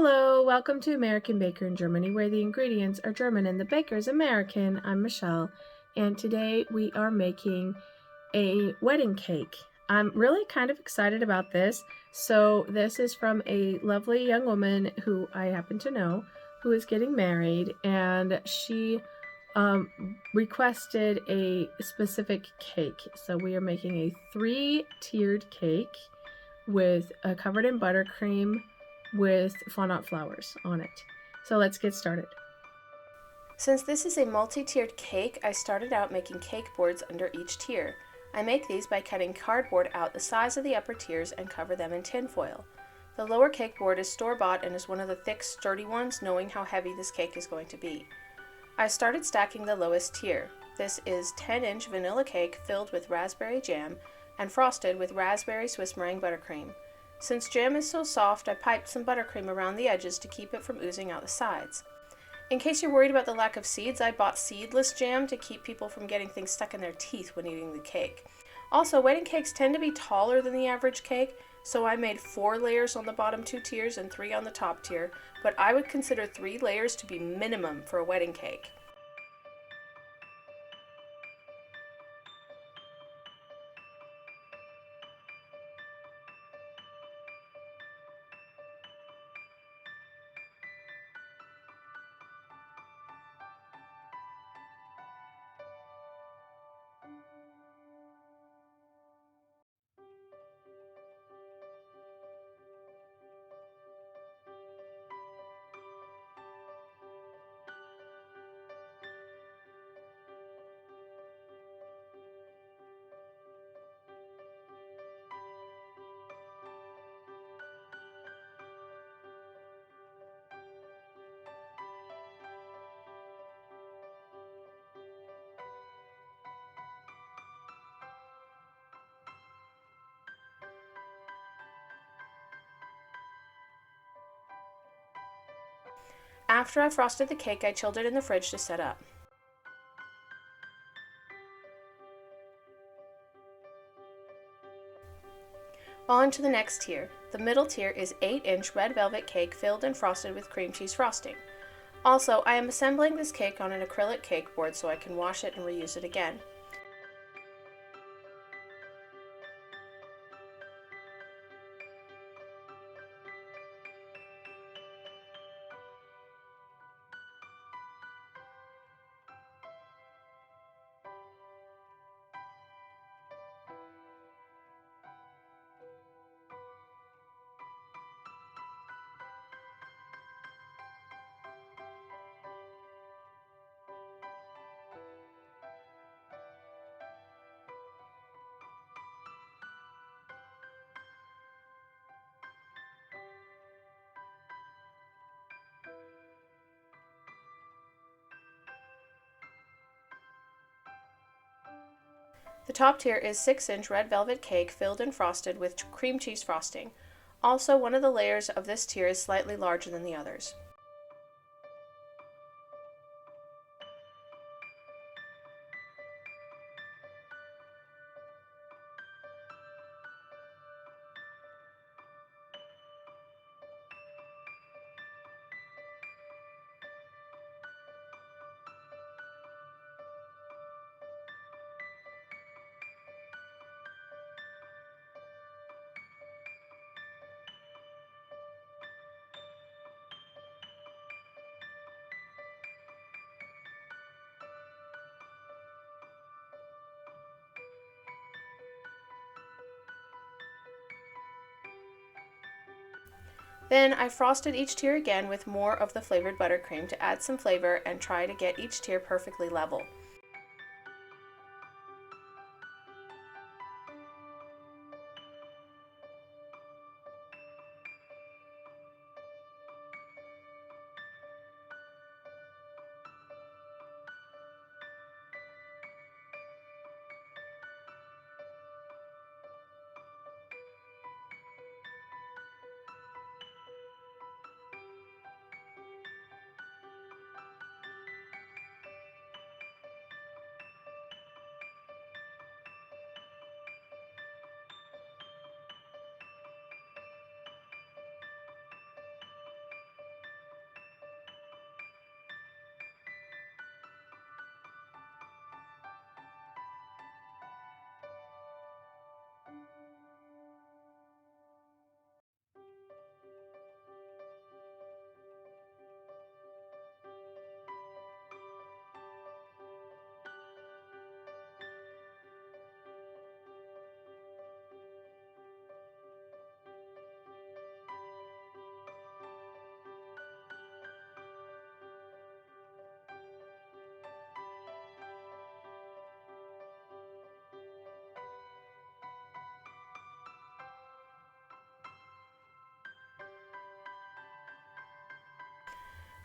Hello, welcome to American Baker in Germany, where the ingredients are German and the baker's American. I'm Michelle, and today we are making a wedding cake. I'm really kind of excited about this. So this is from a lovely young woman who I happen to know who is getting married, and she requested a specific cake. So we are making a three-tiered cake with covered in buttercream with fondant flowers on it. So let's get started. Since this is a multi-tiered cake, I started out making cake boards under each tier. I make these by cutting cardboard out the size of the upper tiers and cover them in tin foil. The lower cake board is store-bought and is one of the thick, sturdy ones, knowing how heavy this cake is going to be. I started stacking the lowest tier. This is 10-inch vanilla cake filled with raspberry jam and frosted with raspberry Swiss meringue buttercream. Since jam is so soft, I piped some buttercream around the edges to keep it from oozing out the sides. In case you're worried about the lack of seeds, I bought seedless jam to keep people from getting things stuck in their teeth when eating the cake. Also, wedding cakes tend to be taller than the average cake, so I made 4 layers on the bottom 2 tiers and 3 on the top tier, but I would consider 3 layers to be minimum for a wedding cake. After I frosted the cake, I chilled it in the fridge to set up. On to the next tier. The middle tier is 8-inch red velvet cake filled and frosted with cream cheese frosting. Also, I am assembling this cake on an acrylic cake board so I can wash it and reuse it again. The top tier is 6-inch red velvet cake filled and frosted with cream cheese frosting. Also, one of the layers of this tier is slightly larger than the others. Then I frosted each tier again with more of the flavored buttercream to add some flavor and try to get each tier perfectly level.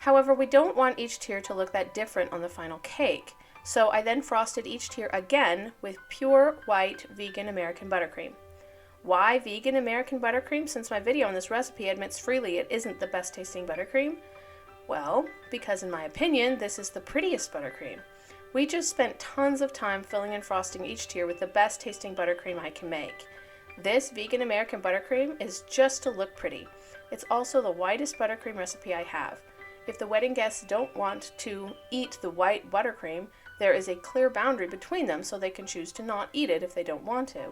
However, we don't want each tier to look that different on the final cake, so I then frosted each tier again with pure white vegan American buttercream. Why vegan American buttercream, since my video on this recipe admits freely it isn't the best tasting buttercream? Well, because in my opinion, this is the prettiest buttercream. We just spent tons of time filling and frosting each tier with the best tasting buttercream I can make. This vegan American buttercream is just to look pretty. It's also the whitest buttercream recipe I have. If the wedding guests don't want to eat the white buttercream, there is a clear boundary between them so they can choose to not eat it if they don't want to.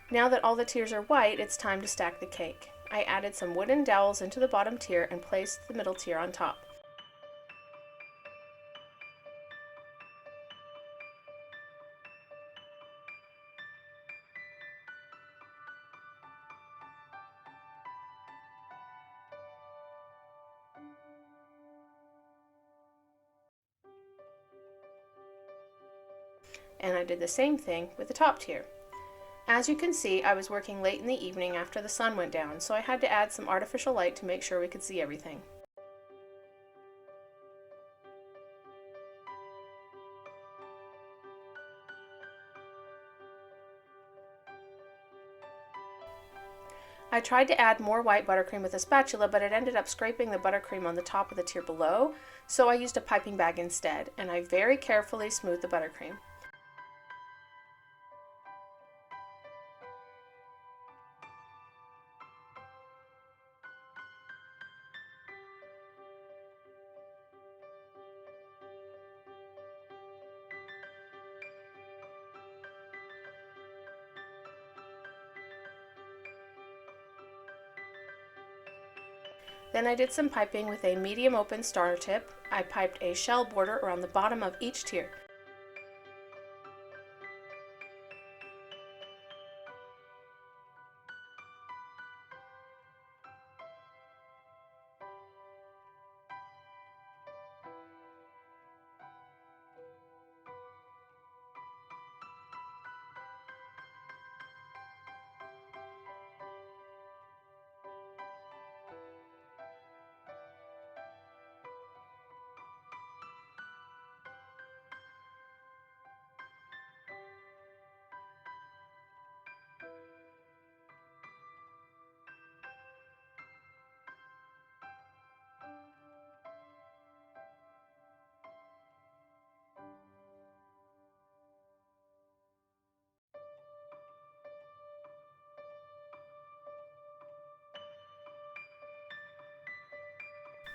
Now that all the tiers are white, it's time to stack the cake. I added some wooden dowels into the bottom tier and placed the middle tier on top. And I did the same thing with the top tier. As you can see, I was working late in the evening after the sun went down, so I had to add some artificial light to make sure we could see everything. I tried to add more white buttercream with a spatula, but it ended up scraping the buttercream on the top of the tier below, so I used a piping bag instead, and I very carefully smoothed the buttercream. Then I did some piping with a medium open star tip. I piped a shell border around the bottom of each tier.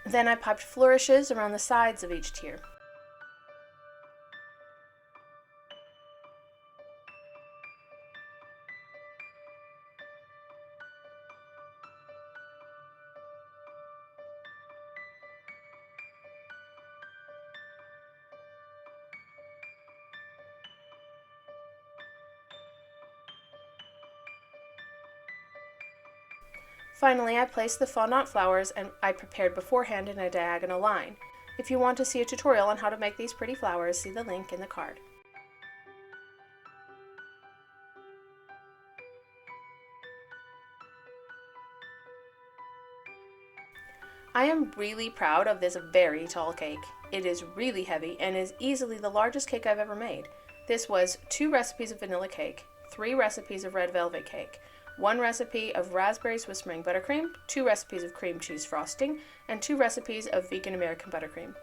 Then I piped flourishes around the sides of each tier. Finally, I placed the fondant flowers I prepared beforehand in a diagonal line. If you want to see a tutorial on how to make these pretty flowers, see the link in the card. I am really proud of this very tall cake. It is really heavy and is easily the largest cake I've ever made. This was 2 recipes of vanilla cake, 3 recipes of red velvet cake, 1 recipe of raspberry Swiss meringue buttercream, 2 recipes of cream cheese frosting, and 2 recipes of vegan American buttercream.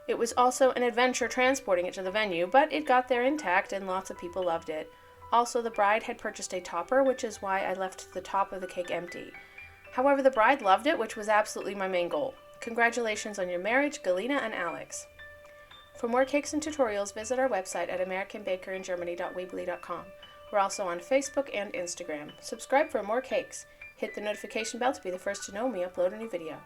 It was also an adventure transporting it to the venue, but it got there intact and lots of people loved it. Also, the bride had purchased a topper, which is why I left the top of the cake empty. However, the bride loved it, which was absolutely my main goal. Congratulations on your marriage, Galina and Alex. For more cakes and tutorials, visit our website at americanbakerInGermany.weebly.com. We're also on Facebook and Instagram. Subscribe for more cakes. Hit the notification bell to be the first to know when we upload a new video.